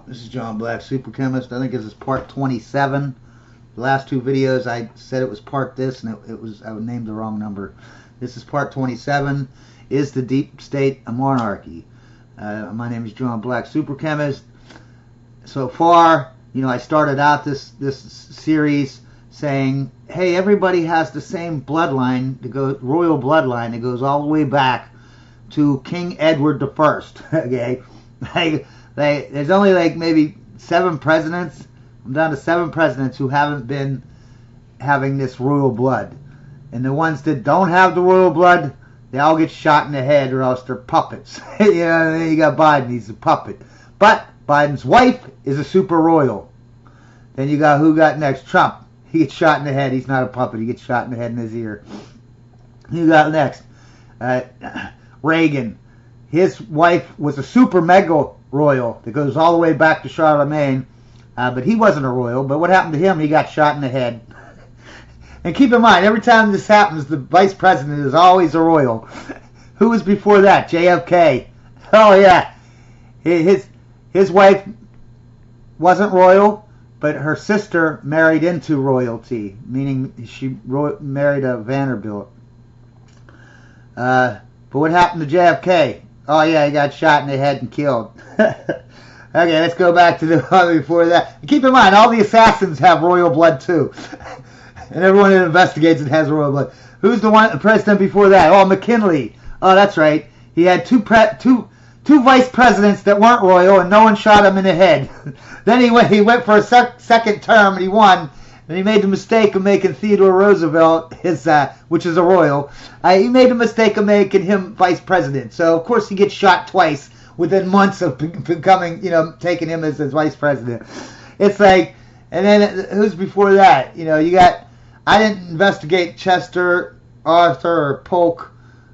This is John Black, Super Chemist. I think this is part 27. The last two videos I said it was part this, and I would name the wrong number. This is part 27. Is the deep state a monarchy? My name is John Black, Super Chemist. So far, I started out this series saying, hey, everybody has the same bloodline, royal bloodline that goes all the way back to King Edward I. Okay, there's only like maybe 7 presidents. I'm down to 7 presidents who haven't been having this royal blood, and the ones that don't have the royal blood, they all get shot in the head, or else they're puppets. Then you got Biden; he's a puppet. But Biden's wife is a super royal. Then you got who got next? Trump. He gets shot in the head. He's not a puppet. He gets shot in the head in his ear. Who got next? Reagan. His wife was a super mega royal that goes all the way back to Charlemagne, but he wasn't a royal. But what happened to him? He got shot in the head. And keep in mind, every time this happens, the vice president is always a royal. Who was before that? JFK. Oh yeah, his wife wasn't royal, but her sister married into royalty, meaning she married a Vanderbilt. But what happened to JFK? Oh yeah, he got shot in the head and killed. Okay, let's go back to the one before that. And keep in mind, all the assassins have royal blood too. And everyone that investigates it has royal blood. Who's the president before that? Oh, McKinley. Oh, that's right. He had two vice presidents that weren't royal, and no one shot him in the head. Then he went for a second term, and he won. And he made the mistake of making Theodore Roosevelt which is a royal. He made the mistake of making him vice president. So of course he gets shot twice within months of becoming, taking him as his vice president. It's like, and then who's before that? You got. I didn't investigate Chester, Arthur, or Polk,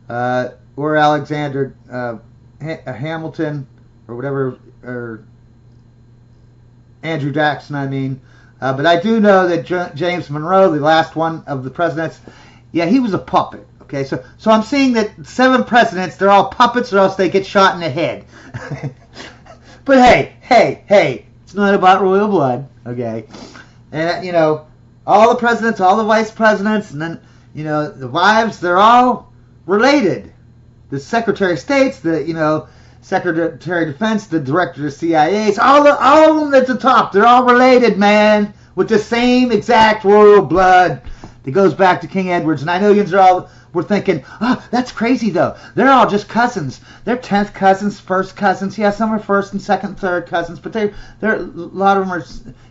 or Alexander Hamilton, or whatever, or Andrew Jackson, I mean. But I do know that James Monroe, the last one of the presidents, yeah, he was a puppet. Okay, so I'm seeing that 7 presidents, they're all puppets, or else they get shot in the head. But hey, it's not about royal blood, okay? And all the presidents, all the vice presidents, and then the wives, they're all related. The Secretary of States, the Secretary of Defense, the Director of CIA, all of them at the top, they're all related, man, with the same exact royal blood that goes back to King Edward's. And I know we're thinking, oh, that's crazy though. They're all just cousins. They're 10th cousins, 1st cousins. Yeah, some are 1st and 2nd, 3rd cousins, but they're a lot of them are.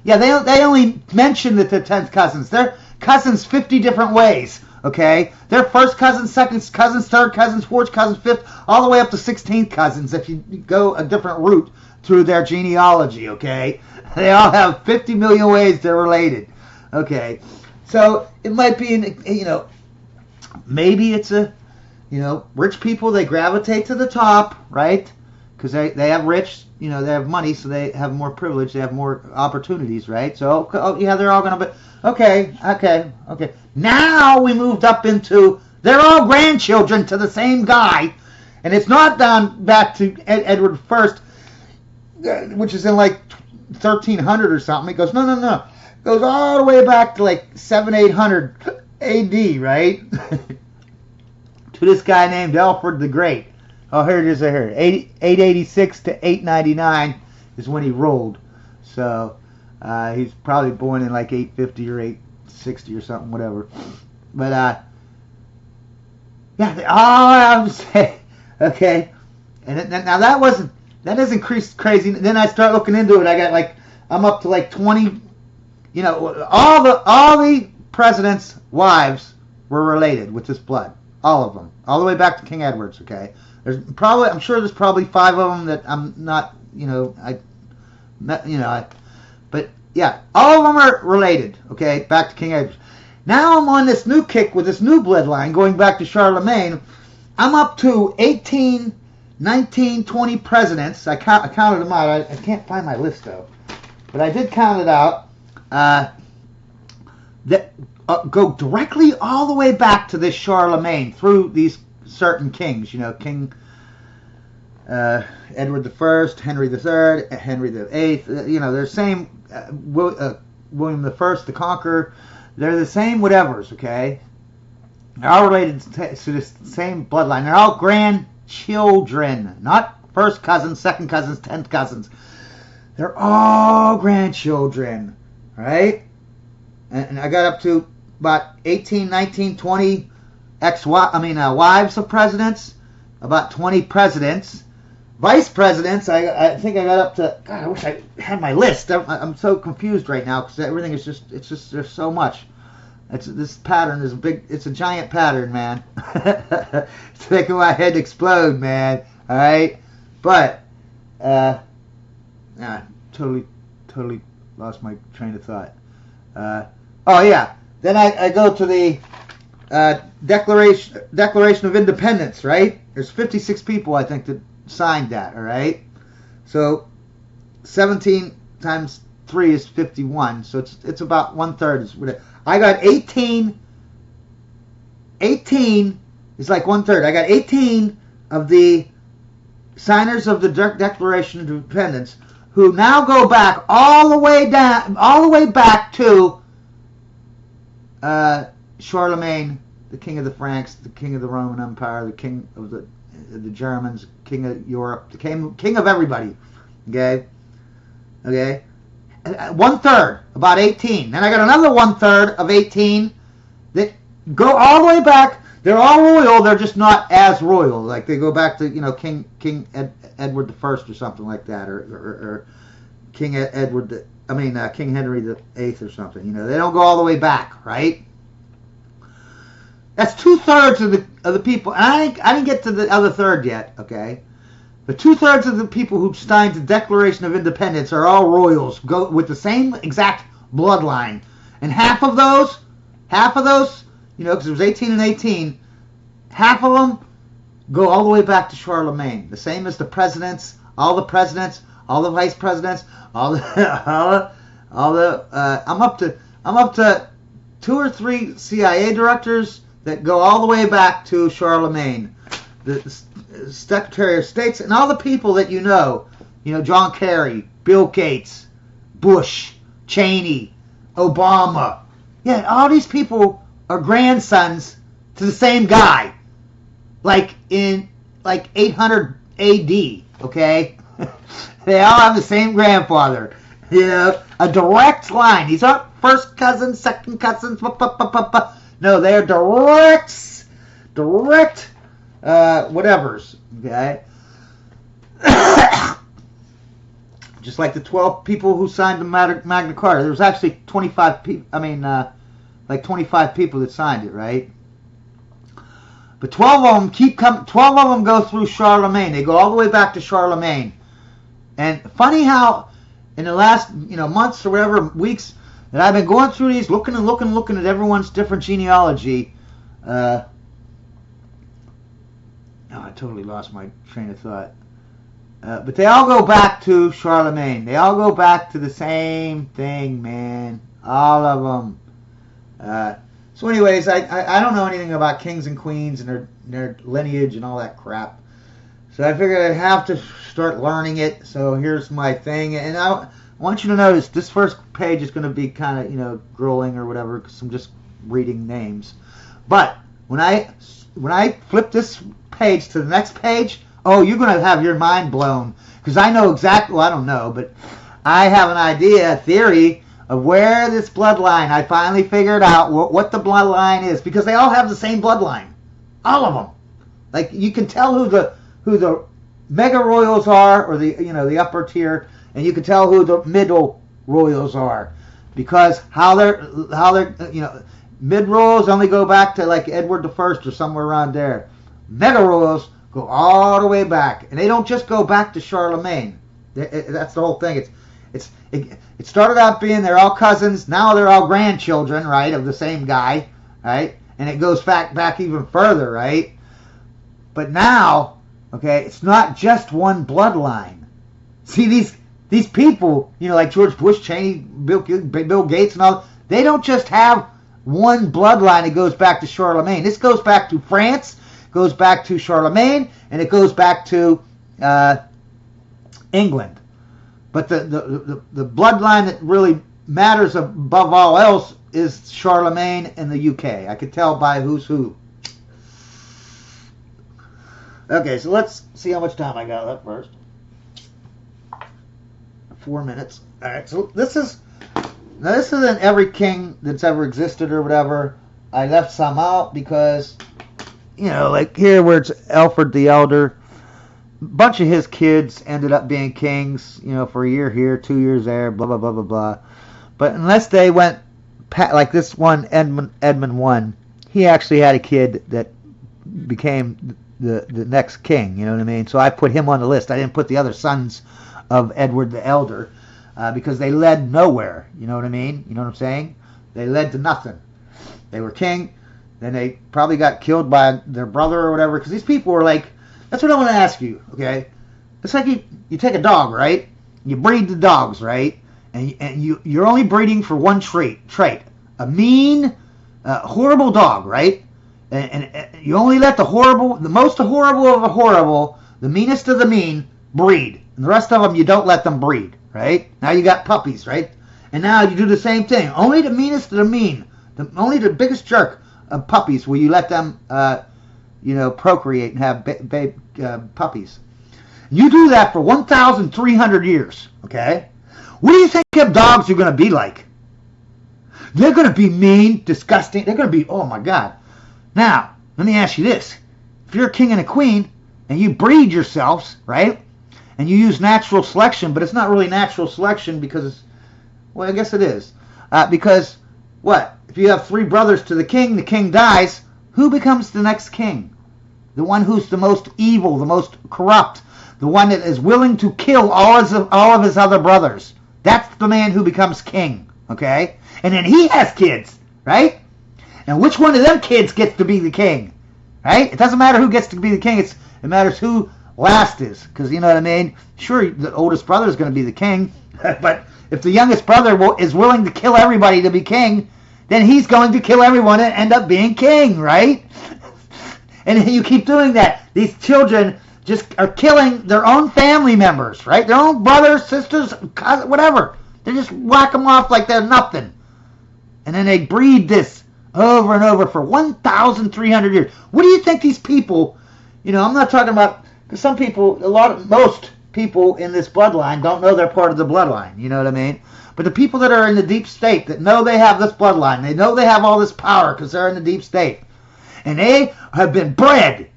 Yeah, they only mention that they're 10th cousins. They're cousins 50 different ways. Okay, they're 1st cousins, 2nd cousins, 3rd cousins, 4th cousins, 5th, all the way up to 16th cousins if you go a different route through their genealogy. Okay, they all have 50 million ways they're related. Okay, so it might be maybe it's rich people, they gravitate to the top, right? Because they have they have money, so they have more privilege, they have more opportunities, right? So yeah, they're all gonna be okay. Now we moved up into they're all grandchildren to the same guy, and it's not down back to Edward I, which is in like 1300 or something. It goes no, it goes all the way back to like 700-800 AD, right? To this guy named Alfred the Great. Oh, here it is right here. 886 to 899 is when he ruled. So he's probably born in like 850 or 860 or something, whatever. But yeah, I would say, okay. And now that doesn't crazy. Then I start looking into it. I'm up to like 20. All the presidents' wives were related with this blood. All of them, all the way back to King Edward's. Okay, I'm sure there's probably 5 of them that I'm not, but yeah, all of them are related. Okay, back to King Edward. Now I'm on this new kick with this new bloodline going back to Charlemagne. I'm up to 18, 19, 20 presidents. I counted them out. I can't find my list though, but I did count it out. That go directly all the way back to this Charlemagne through these certain kings. King Edward the First, Henry the Third, Henry the Eighth. You know, they're the same. William the First, the Conqueror. They're the same whatevers. Okay, they're all related to the same bloodline. They're all grandchildren, not first cousins, second cousins, 10th cousins. They're all grandchildren, right? And I got up to about 18, 19, 20 wives of presidents, about 20 presidents. Vice presidents, I think I got up to, God, I wish I had my list. I'm so confused right now because everything is just, there's so much. This pattern is it's a giant pattern, man. It's making my head explode, man. All right? But, totally lost my train of thought. Oh, yeah. Then I go to the Declaration of Independence, right? There's 56 people, I think, that signed that, all right? So 17 times 3 is 51, so it's about 1/3. I got 18. 18 is like 1/3. I got 18 of the signers of the Declaration of Independence who now go back all the way back to Charlemagne, the king of the Franks, the king of the Roman Empire, the king of the Germans, king of Europe, the king of everybody. Okay? 1/3, about 18. Then I got another 1/3 of 18 that go all the way back. They're all royal. They're just not as royal. Like they go back to King Edward the First or something like that, or King King Henry the Eighth or something. They don't go all the way back, right? That's 2/3 of the people. And I didn't get to the other third yet. Okay, but 2/3 of the people who signed the Declaration of Independence are all royals, go with the same exact bloodline, and half of those, because it was 18 and 18, half of them go all the way back to Charlemagne, the same as the presidents, all the vice presidents, I'm up to 2 or 3 CIA directors that go all the way back to Charlemagne, the Secretary of States, and all the people that John Kerry, Bill Gates, Bush, Cheney, Obama. Yeah, all these people are grandsons to the same guy, like in 800 AD. Okay, they all have the same grandfather. A direct line. These aren't first cousins, second cousins. No, they're direct whatevers. Okay. Just like the 12 people who signed the Magna Carta. There was actually 25 people. 25 people that signed it, right? But 12 of them 12 of them go through Charlemagne. They go all the way back to Charlemagne. And funny how in the last months or whatever, weeks, that I've been going through these, looking at everyone's different genealogy. I totally lost my train of thought. But they all go back to Charlemagne. They all go back to the same thing, man. All of them. So anyways, I don't know anything about kings and queens and their lineage and all that crap. So I figured I'd have to start learning it. So here's my thing. And I want you to notice this first page is going to be kind of, grueling or whatever because I'm just reading names. But when I flip this page to the next page, oh, you're going to have your mind blown. Because I know exactly, well, I don't know, but I have an idea, a theory of where this bloodline, I finally figured out what the bloodline is. Because they all have the same bloodline. All of them. Like, you can tell who the mega royals are, or the upper tier, and you can tell who the middle royals are, because how they're mid royals only go back to like Edward the First or somewhere around there. Mega royals go all the way back, and they don't just go back to Charlemagne. That's the whole thing. It started out being they're all cousins. Now they're all grandchildren, right, of the same guy, right, and it goes back even further, right. But now, okay, it's not just one bloodline. See, these people, like George Bush, Cheney, Bill Gates and all, they don't just have one bloodline that goes back to Charlemagne. This goes back to France, goes back to Charlemagne, and it goes back to England. But the bloodline that really matters above all else is Charlemagne in the UK. I could tell by who's who. Okay, so let's see how much time I got left first. 4 minutes. All right, so this isn't every king that's ever existed or whatever. I left some out because, like here where it's Alfred the Elder, a bunch of his kids ended up being kings, for a year here, 2 years there, blah, blah, blah, blah, blah. But unless they went, like this one, Edmund I, he actually had a kid that became the next king, you know what I mean? So I put him on the list. I didn't put the other sons of Edward the Elder because they led nowhere, you know what I mean? You know what I'm saying? They led to nothing. They were king, then they probably got killed by their brother or whatever, because these people were like, that's what I want to ask you, okay? It's like you take a dog, right? You breed the dogs, right? And you're only breeding for one trait. A mean, horrible dog, right? And you only let the most horrible of the horrible, the meanest of the mean, breed. And the rest of them, you don't let them breed, right? Now you got puppies, right? And now you do the same thing. Only the meanest of the mean, only the biggest jerk of puppies will you let them procreate and have puppies. You do that for 1,300 years, okay? What do you think dogs are going to be like? They're going to be mean, disgusting. They're going to be, oh my God. Now, let me ask you this. If you're a king and a queen and you breed yourselves, right? And you use natural selection, but it's not really natural selection because, well, I guess it is. Because, what? If you have 3 brothers to the king dies, who becomes the next king? The one who's the most evil, the most corrupt, the one that is willing to kill all of his other brothers. That's the man who becomes king, okay? And then he has kids, right? And which one of them kids gets to be the king, right? It doesn't matter who gets to be the king. It matters who last is, because you know what I mean? Sure, the oldest brother is going to be the king, but if the youngest brother is willing to kill everybody to be king, then he's going to kill everyone and end up being king, right? And you keep doing that. These children just are killing their own family members, right? Their own brothers, sisters, cousins, whatever. They just whack them off like they're nothing. And then they breed this over and over for 1,300 years. What do you think these people, I'm not talking about, because most people in this bloodline don't know they're part of the bloodline, you know what I mean? But the people that are in the deep state, that know they have this bloodline, they know they have all this power because they're in the deep state, and they have been bred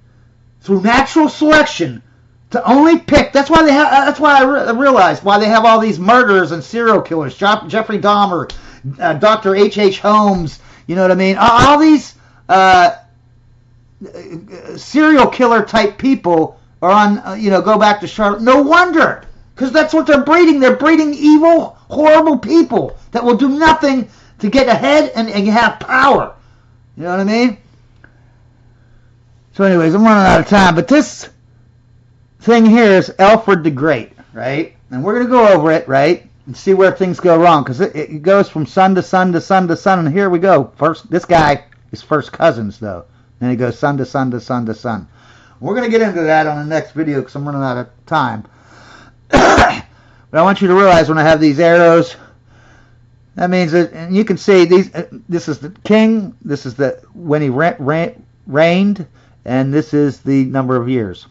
through natural selection to only pick. That's why I realized why they have all these murderers and serial killers. Jeffrey Dahmer, Dr. H.H. Holmes. You know what I mean? All these serial killer type people are on. Go back to Charlotte. No wonder, because that's what they're breeding. They're breeding evil, horrible people that will do nothing to get ahead and have power. You know what I mean? So anyways, I'm running out of time, but this thing here is Alfred the Great, right? And we're going to go over it, right, and see where things go wrong, because it goes from son to son to son to son, and here we go. First, this guy is first cousins, though. Then he goes son to son to son to son. We're going to get into that on the next video, because I'm running out of time. But I want you to realize when I have these arrows, that means that, and you can see these. This is the king. This is when he reigned. And this is the number of years.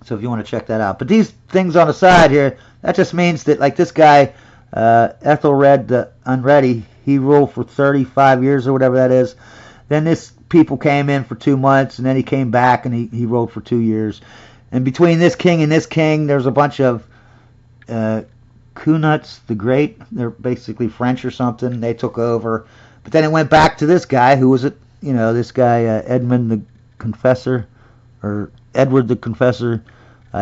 So if you want to check that out. But these things on the side here, that just means that, like this guy, Ethelred the Unready, he ruled for 35 years or whatever that is. Then this people came in for 2 months, and then he came back, and he ruled for 2 years. And between this king and this king, there's a bunch of Kunuts the Great. They're basically French or something. They took over. But then it went back to this guy, who was this guy, Edmund the Confessor, or Edward the Confessor.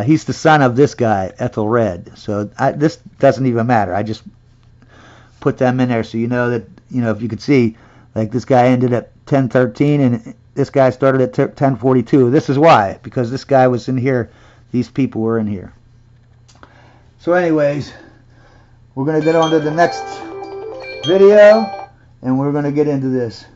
He's the son of this guy, Ethelred. So this doesn't even matter. I just put them in there so you know that, if you could see, like this guy ended at 1013 and this guy started at 1042. This is why, because this guy was in here. These people were in here. So anyways, we're going to get on to the next video, and we're going to get into this.